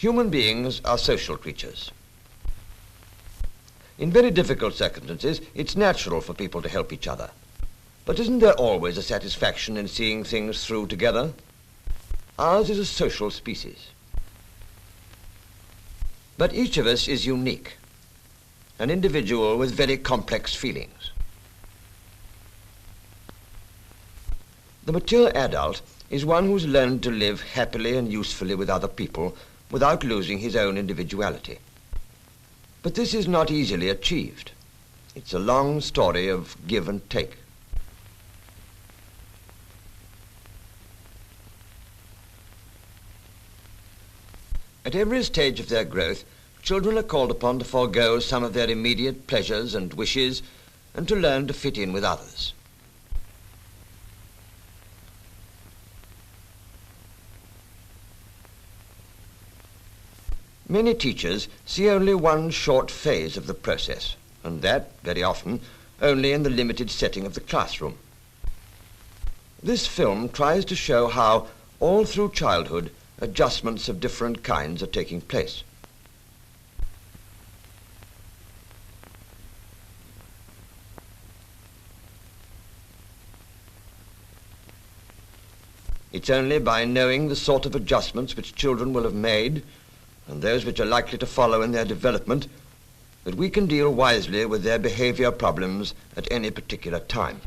Human beings are social creatures. In very difficult circumstances, it's natural for people to help each other. But isn't there always a satisfaction in seeing things through together? Ours is a social species. But each of us is unique, an individual with very complex feelings. The mature adult is one who's learned to live happily and usefully with other people without losing his own individuality. But this is not easily achieved. It's a long story of give and take. At every stage of their growth, children are called upon to forego some of their immediate pleasures and wishes and to learn to fit in with others. Many teachers see only one short phase of the process, and that, very often, only in the limited setting of the classroom. This film tries to show how, all through childhood, adjustments of different kinds are taking place. It's only by knowing the sort of adjustments which children will have made and those which are likely to follow in their development that we can deal wisely with their behavior problems at any particular time.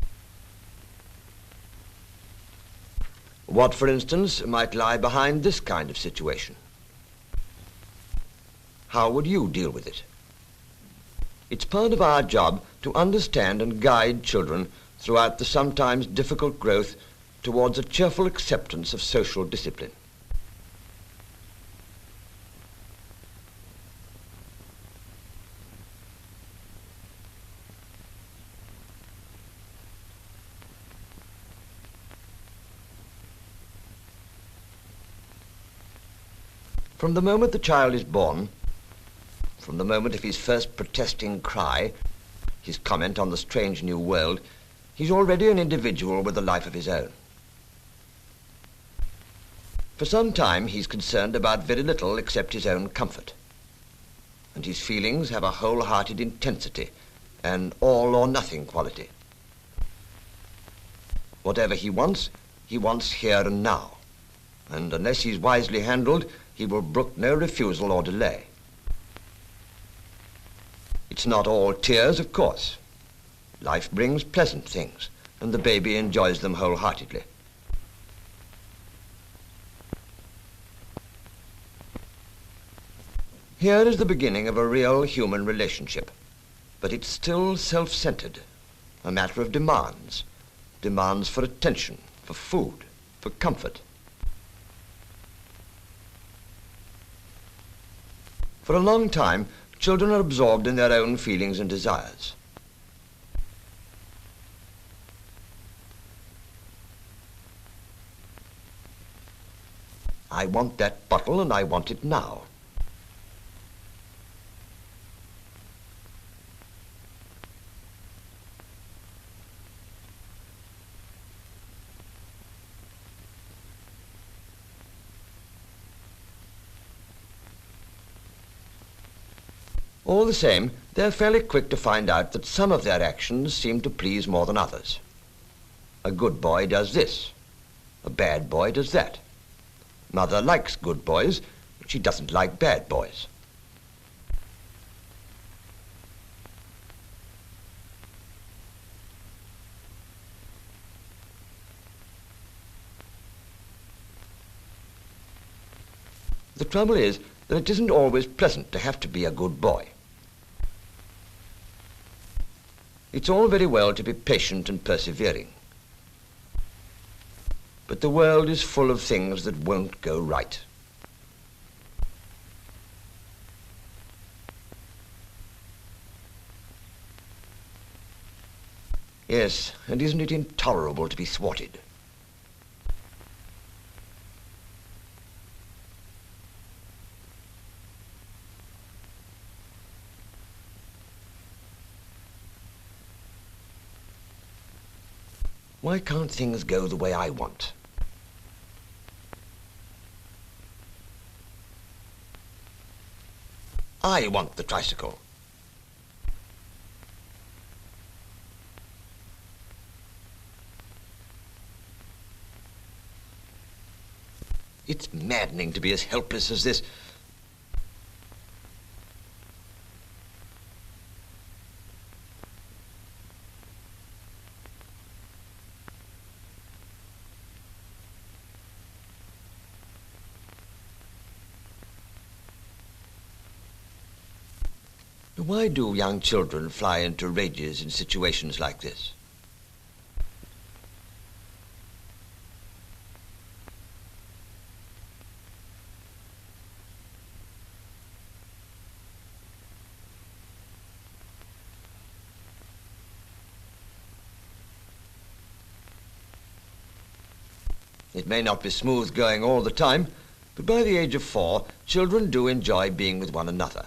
What, for instance, might lie behind this kind of situation? How would you deal with it? It's part of our job to understand and guide children throughout the sometimes difficult growth towards a cheerful acceptance of social discipline. From the moment the child is born, from the moment of his first protesting cry, his comment on the strange new world, he's already an individual with a life of his own. For some time he's concerned about very little except his own comfort, and his feelings have a wholehearted intensity, an all or nothing quality. Whatever he wants here and now, and unless he's wisely handled, he will brook no refusal or delay. It's not all tears, of course. Life brings pleasant things, and the baby enjoys them wholeheartedly. Here is the beginning of a real human relationship, but it's still self-centered, a matter of demands for attention, for food, for comfort. For a long time, children are absorbed in their own feelings and desires. I want that bottle and I want it now. All the same, they're fairly quick to find out that some of their actions seem to please more than others. A good boy does this. A bad boy does that. Mother likes good boys, but she doesn't like bad boys. The trouble is that it isn't always pleasant to have to be a good boy. It's all very well to be patient and persevering, but the world is full of things that won't go right. Yes, and isn't it intolerable to be thwarted? Why can't things go the way I want? I want the tricycle. It's maddening to be as helpless as this. Why do young children fly into rages in situations like this? It may not be smooth going all the time, but by the age of 4, children do enjoy being with one another.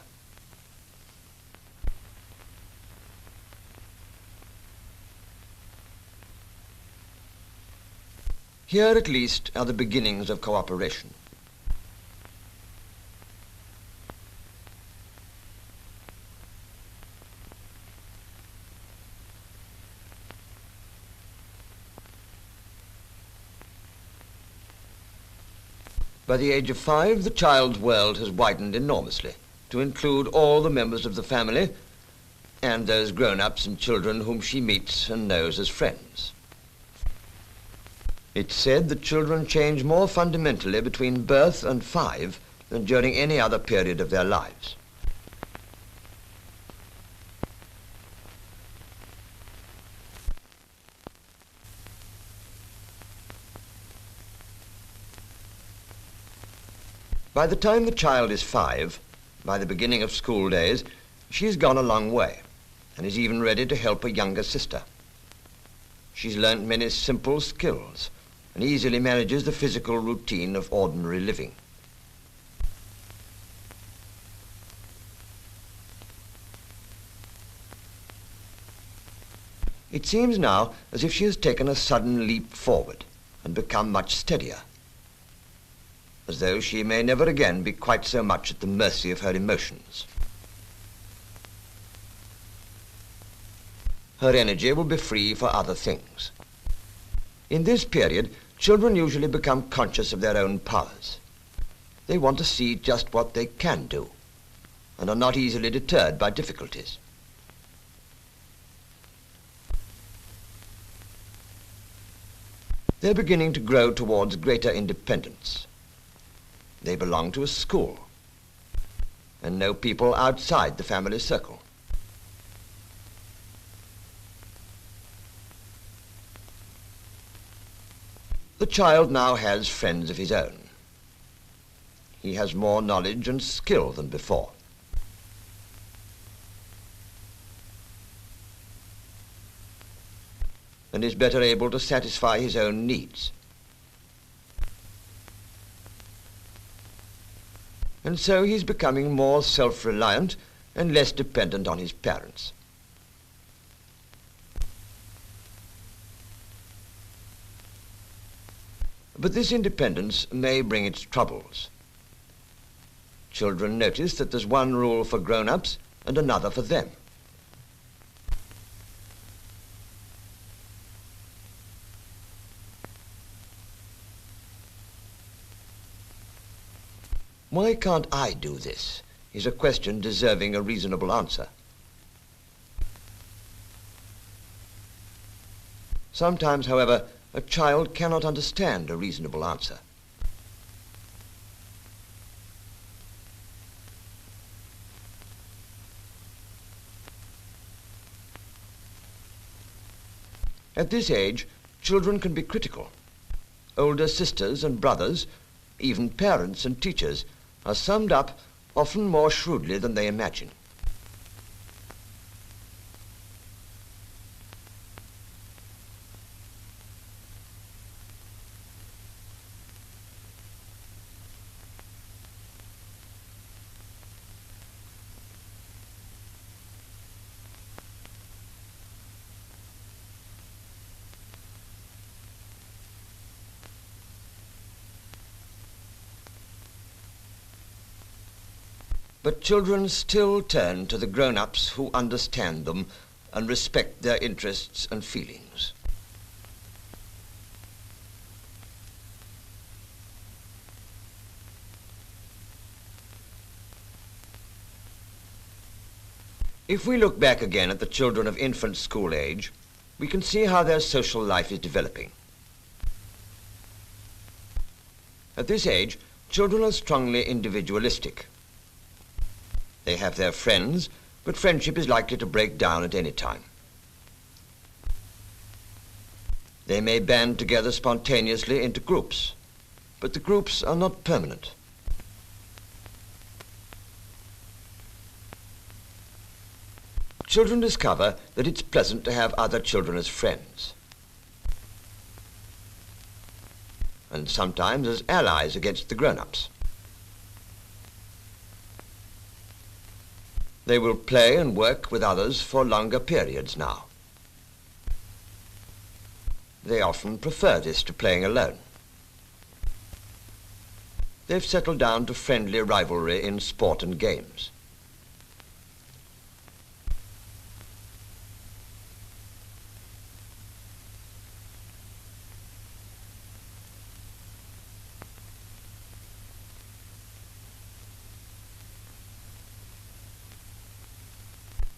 Here, at least, are the beginnings of cooperation. By the age of 5, the child's world has widened enormously to include all the members of the family and those grown-ups and children whom she meets and knows as friends. It's said that children change more fundamentally between birth and 5 than during any other period of their lives. By the time the child is 5, by the beginning of school days, she's gone a long way and is even ready to help a younger sister. She's learnt many simple skills and easily manages the physical routine of ordinary living. It seems now as if she has taken a sudden leap forward and become much steadier, as though she may never again be quite so much at the mercy of her emotions. Her energy will be free for other things. In this period, children usually become conscious of their own powers. They want to see just what they can do and are not easily deterred by difficulties. They're beginning to grow towards greater independence. They belong to a school and know people outside the family circle. The child now has friends of his own. He has more knowledge and skill than before. And is better able to satisfy his own needs. And so he's becoming more self-reliant and less dependent on his parents. But this independence may bring its troubles. Children notice that there's one rule for grown-ups and another for them. Why can't I do this? Is a question deserving a reasonable answer. Sometimes, however, a child cannot understand a reasonable answer. At this age, children can be critical. Older sisters and brothers, even parents and teachers, are summed up often more shrewdly than they imagine. But children still turn to the grown-ups who understand them and respect their interests and feelings. If we look back again at the children of infant school age, we can see how their social life is developing. At this age, children are strongly individualistic. They have their friends, but friendship is likely to break down at any time. They may band together spontaneously into groups, but the groups are not permanent. Children discover that it's pleasant to have other children as friends, and sometimes as allies against the grown-ups. They will play and work with others for longer periods now. They often prefer this to playing alone. They've settled down to friendly rivalry in sport and games.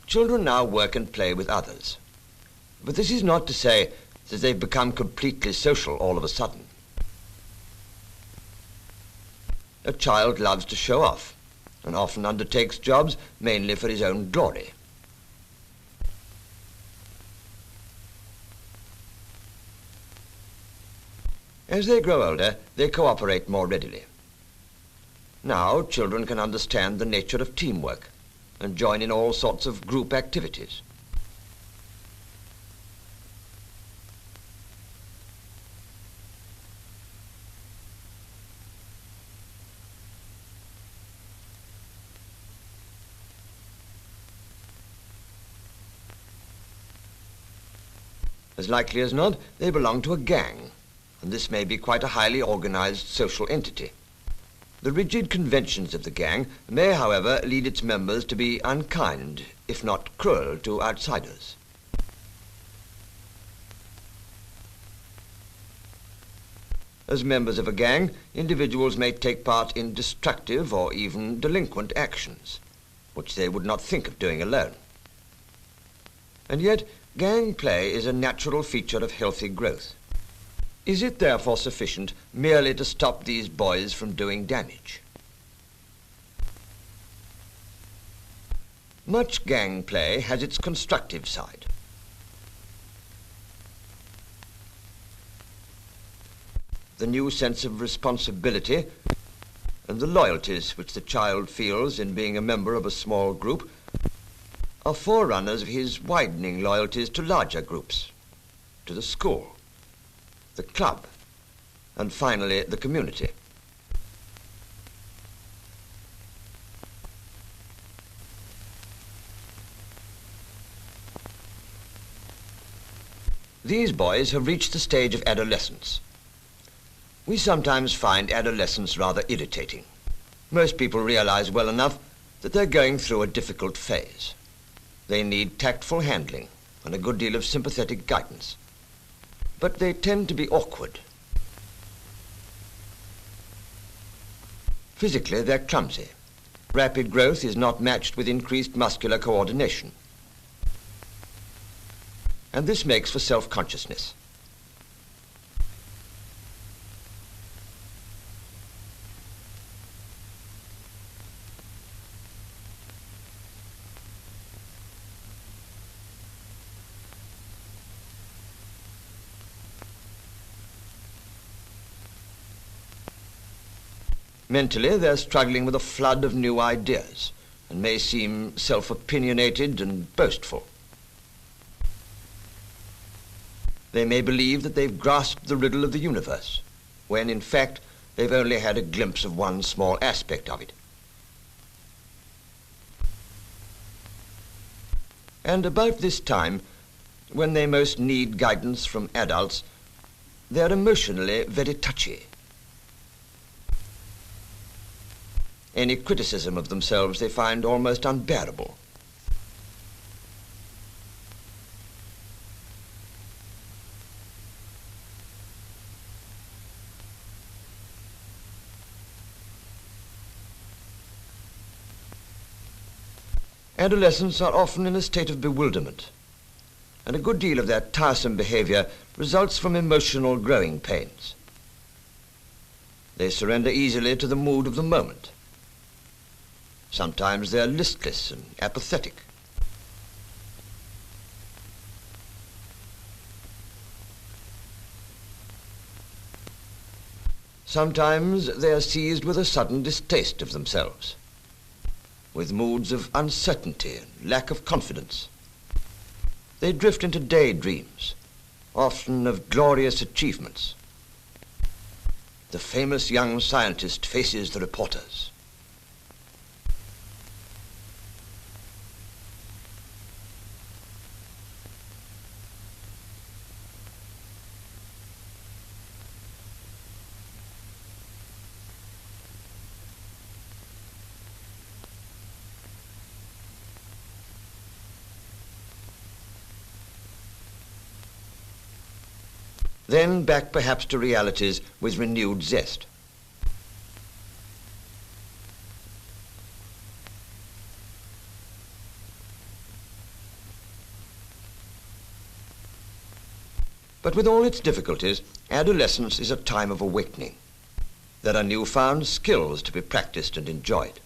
Children now work and play with others. But this is not to say that they've become completely social all of a sudden. A child loves to show off and often undertakes jobs mainly for his own glory. As they grow older, they cooperate more readily. Now, children can understand the nature of teamwork and join in all sorts of group activities. As likely as not, they belong to a gang, and this may be quite a highly organized social entity. The rigid conventions of the gang may, however, lead its members to be unkind, if not cruel, to outsiders. As members of a gang, individuals may take part in destructive or even delinquent actions, which they would not think of doing alone. And yet, gang play is a natural feature of healthy growth. Is it therefore sufficient merely to stop these boys from doing damage? Much gang play has its constructive side. The new sense of responsibility and the loyalties which the child feels in being a member of a small group are forerunners of his widening loyalties to larger groups, to the school, the club, and finally the community. These boys have reached the stage of adolescence. We sometimes find adolescence rather irritating. Most people realize well enough that they're going through a difficult phase. They need tactful handling and a good deal of sympathetic guidance. But they tend to be awkward. Physically, they're clumsy. Rapid growth is not matched with increased muscular coordination. And this makes for self-consciousness. Mentally, they're struggling with a flood of new ideas and may seem self-opinionated and boastful. They may believe that they've grasped the riddle of the universe, when in fact they've only had a glimpse of one small aspect of it. And about this time, when they most need guidance from adults, they're emotionally very touchy. any criticism of themselves they find almost unbearable. Adolescents are often in a state of bewilderment, and a good deal of their tiresome behavior results from emotional growing pains. They surrender easily to the mood of the moment. Sometimes they are listless and apathetic. Sometimes they are seized with a sudden distaste of themselves, with moods of uncertainty and lack of confidence. They drift into daydreams, often of glorious achievements. The famous young scientist faces the reporters. Then back perhaps to realities with renewed zest. But with all its difficulties, adolescence is a time of awakening. There are newfound skills to be practiced and enjoyed.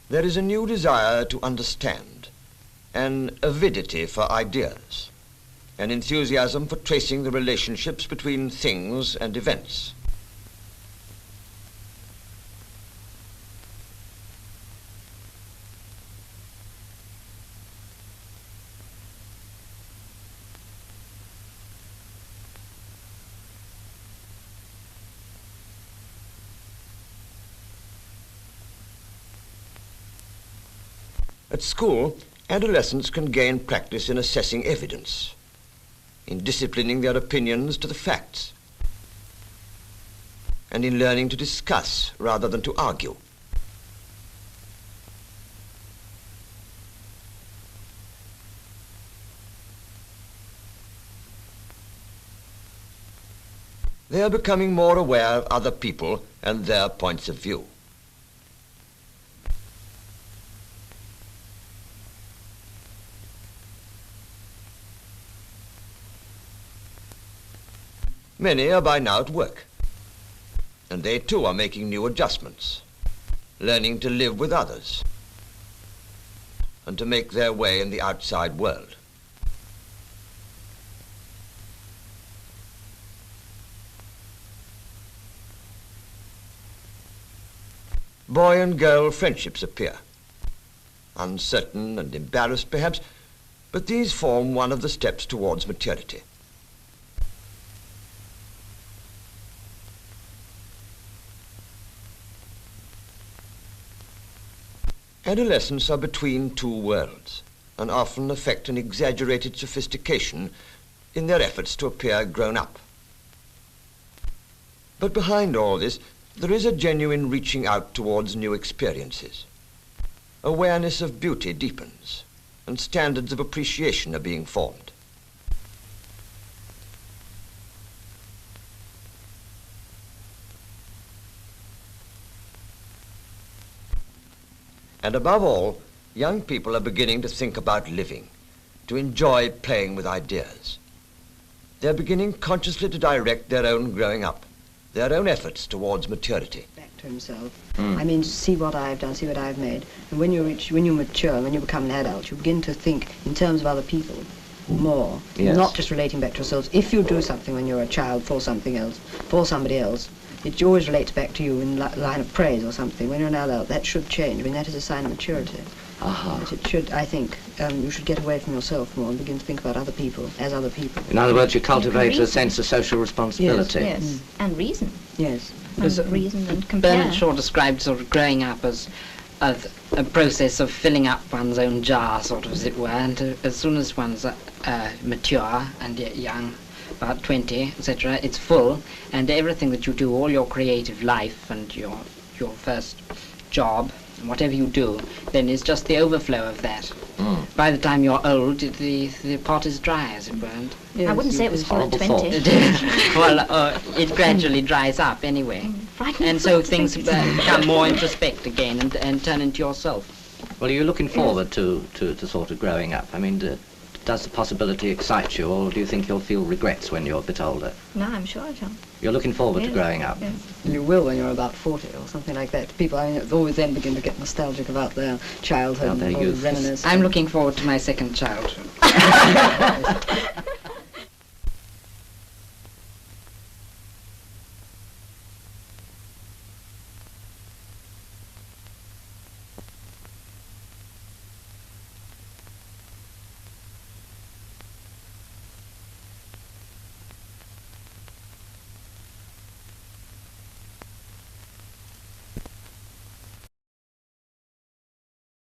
There is a new desire to understand, an avidity for ideas, an enthusiasm for tracing the relationships between things and events. At school, adolescents can gain practice in assessing evidence, in disciplining their opinions to the facts, and in learning to discuss rather than to argue. They are becoming more aware of other people and their points of view. Many are by now at work, and they too are making new adjustments, learning to live with others and to make their way in the outside world. Boy and girl friendships appear, uncertain and embarrassed perhaps, but these form one of the steps towards maturity. Adolescents are between two worlds and often affect an exaggerated sophistication in their efforts to appear grown up. But behind all this, there is a genuine reaching out towards new experiences. Awareness of beauty deepens, and standards of appreciation are being formed. And above all, young people are beginning to think about living, to enjoy playing with ideas. They're beginning consciously to direct their own growing up, their own efforts towards maturity. Back to himself. I mean, see what I've done, see what I've made. And when you mature, when you become an adult, you begin to think in terms of other people more, Yes. not just relating back to yourselves. If you do something when you're a child for something else, for somebody else, it always relates back to you in line of praise or something. When you're an adult, that should change. I mean, that is a sign of maturity. But it should, I think, you should get away from yourself more and begin to think about other people as other people. In other words, you cultivate a sense of social responsibility. Yes, and reason. Yes. And reason and compare. Bernard Shaw described sort of growing up as a process of filling up one's own jar, sort of, as it were, and as soon as one's mature and yet young, about 20, etc., it's full, and everything that you do, all your creative life and your first job, whatever you do, then is just the overflow of that. By the time you're old, the pot is dry, as it were. Yes, I wouldn't say it was full at 20. Well, it gradually dries up anyway. And so things become more introspect again and turn into yourself. Well, are you looking forward to sort of growing up? I mean, does the possibility excite you, or do you think you'll feel regrets when you're a bit older? No, I'm sure I shall. You're looking forward to growing up? Yes. You will when you're about 40 or something like that. People, I mean, always then begin to get nostalgic about their childhood About their and youth. reminisce. I'm looking forward to my second childhood.